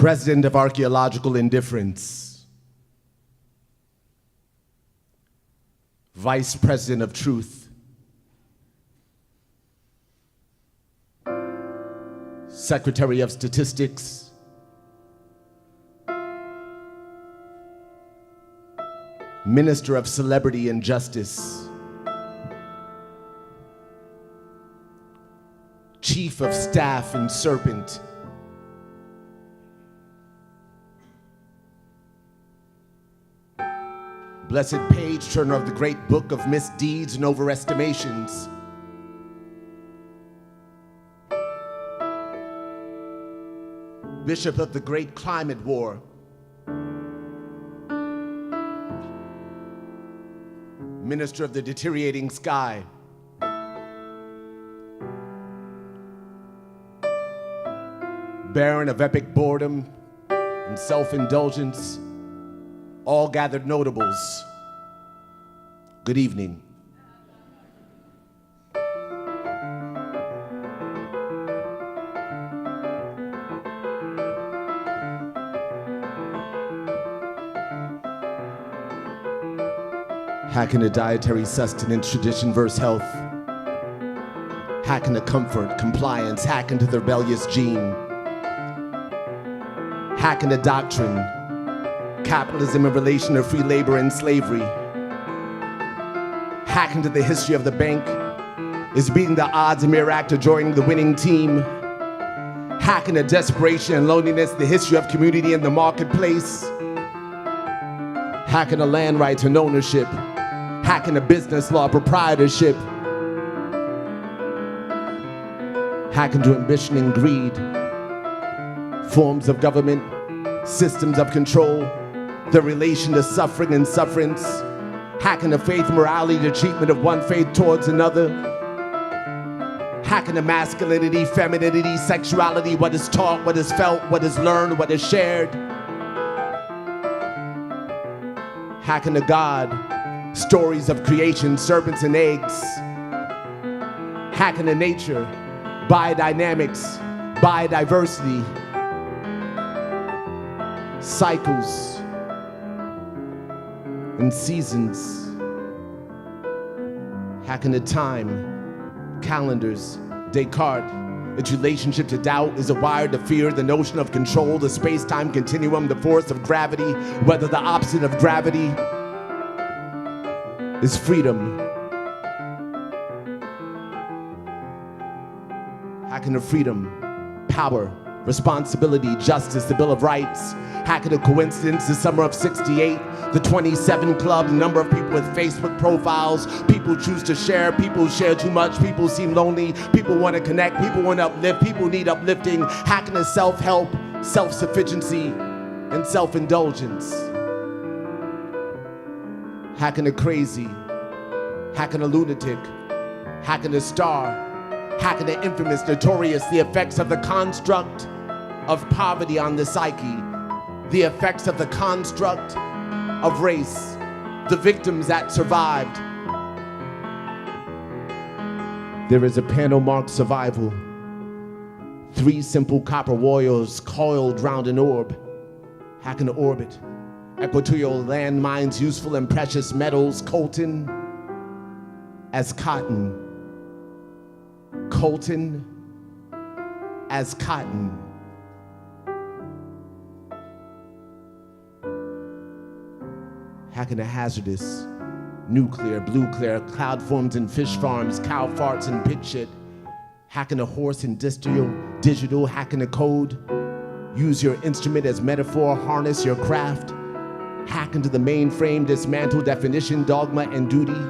President of Archaeological Indifference, Vice President of Truth, Secretary of Statistics, Minister of Celebrity and Justice, Chief of Staff and Serpent, Blessed page turner of the great book of misdeeds and overestimations, Bishop of the great climate war, Minister of the deteriorating sky, Baron of epic boredom and self-indulgence, all gathered notables, good evening. Hacking a dietary sustenance, tradition versus health. Hacking a comfort, compliance, hacking to the rebellious gene. Hacking a doctrine, capitalism in relation to free labor and slavery. Hacking to the history of the bank is beating the odds, a mere act of joining the winning team. Hacking to desperation and loneliness, the history of community in the marketplace. Hacking to land rights and ownership. Hacking to business law, proprietorship. Hacking to ambition and greed. Forms of government, systems of control, the relation to suffering and sufferance, hacking to faith, morality, the treatment of one faith towards another, hacking to masculinity, femininity, sexuality, what is taught, what is felt, what is learned, what is shared, hacking to God, stories of creation, serpents and eggs, hacking to nature, biodynamics, biodiversity, cycles and seasons, hacking to time, calendars, Descartes, its relationship to doubt is a wire to fear, the notion of control, the space-time continuum, the force of gravity, whether the opposite of gravity is freedom. Hacking to freedom, power, responsibility, justice, the Bill of Rights, hacking a coincidence, the summer of '68, the 27 Club, the number of people with Facebook profiles, people choose to share, people share too much, people seem lonely, people want to connect, people want to uplift, people need uplifting, hacking a self-help, self-sufficiency, and self-indulgence. Hacking a crazy, hacking a lunatic, hacking a star, hacking the infamous, notorious, the effects of the construct of poverty on the psyche, the effects of the construct of race, the victims that survived. There is a panel marked survival. 3 simple copper wires coiled round an orb, hacking the orbit. Equatorial landmines, useful and precious metals, coltan as cotton. Coltan as cotton. Hacking a hazardous, nuclear, blue clear, cloud forms and fish farms, cow farts and pit shit. Hacking a horse and digital, hacking a code. Use your instrument as metaphor, harness your craft. Hacking to the mainframe, dismantle definition, dogma and duty.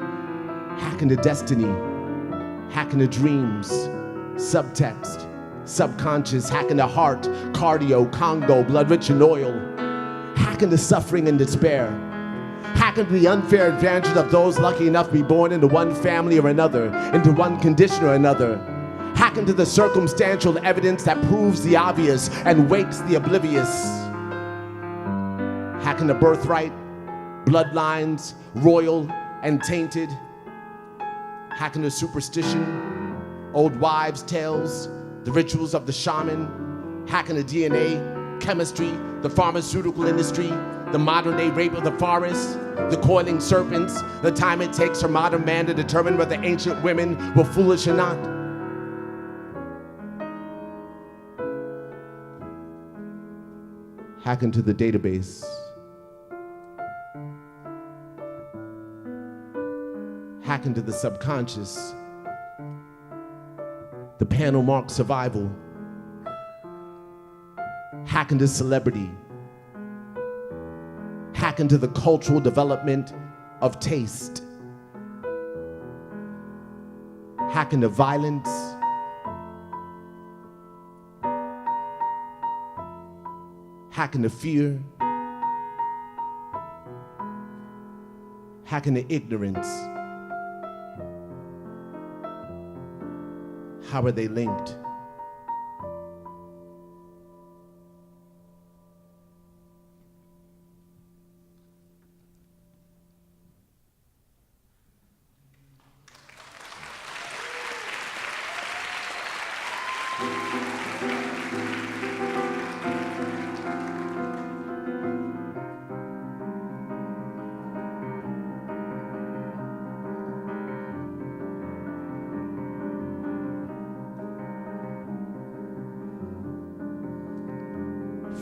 Hacking to destiny. Hacking to dreams, subtext, subconscious, hacking the heart, cardio, Congo, blood rich in oil, hacking the suffering and despair, hacking the unfair advantage of those lucky enough to be born into one family or another, into one condition or another, hacking to the circumstantial evidence that proves the obvious and wakes the oblivious, hacking the birthright, bloodlines, royal and tainted, hacking the superstition, old wives' tales, the rituals of the shaman, hacking the DNA, chemistry, the pharmaceutical industry, the modern-day rape of the forest, the coiling serpents, the time it takes for modern man to determine whether ancient women were foolish or not. Hack into the database. Hack into the subconscious. The panel marked survival. Hack into celebrity. Hack into the cultural development of taste. Hack into violence. Hack into fear. Hack into ignorance. How are they linked?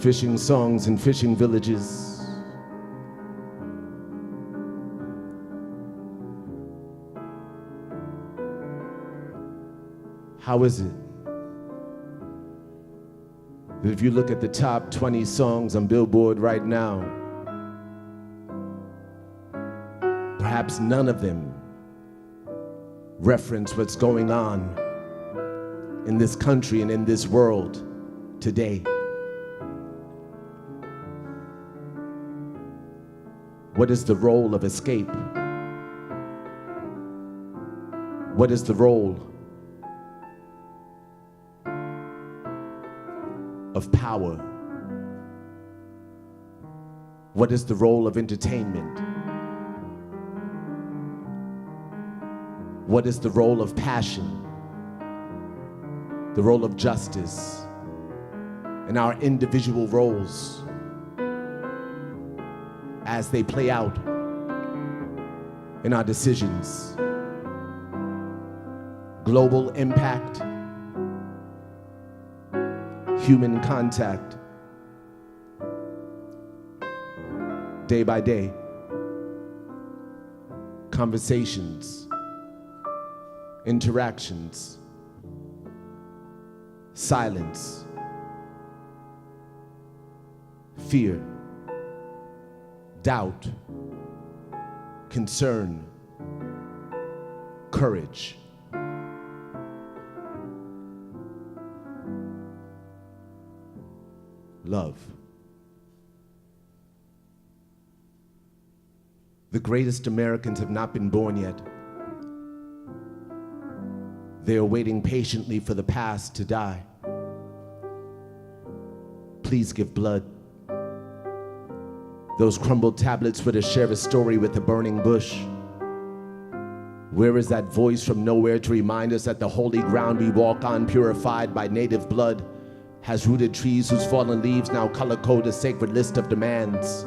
Fishing songs in fishing villages. How is it that if you look at the top 20 songs on Billboard right now, perhaps none of them reference what's going on in this country and in this world today? What is the role of escape? What is the role of power? What is the role of entertainment? What is the role of passion? The role of justice and our individual roles as they play out in our decisions. Global impact, human contact, day by day, conversations, interactions, silence, fear, doubt, concern, courage. Love. The greatest Americans have not been born yet. They are waiting patiently for the past to die. Please give blood. Those crumbled tablets were to share a story with the burning bush. Where is that voice from nowhere to remind us that the holy ground we walk on, purified by native blood, has rooted trees whose fallen leaves now color code a sacred list of demands?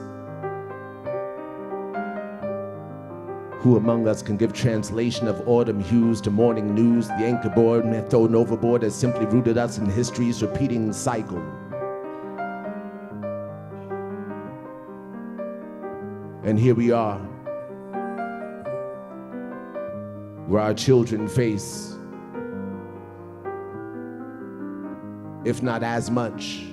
Who among us can give translation of autumn hues to morning news? The anchor board thrown overboard has simply rooted us in history's repeating cycle. And here we are, where our children face, if not as much,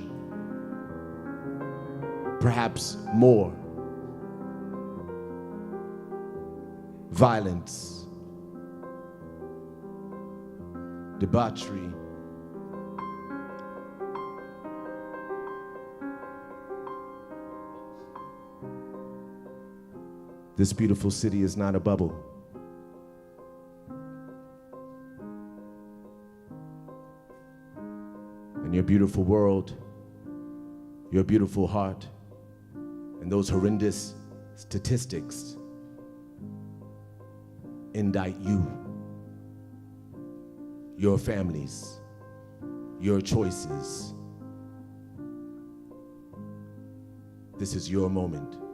perhaps more, violence, debauchery, this beautiful city is not a bubble. And your beautiful world, your beautiful heart, and those horrendous statistics indict you, your families, your choices, This is your moment.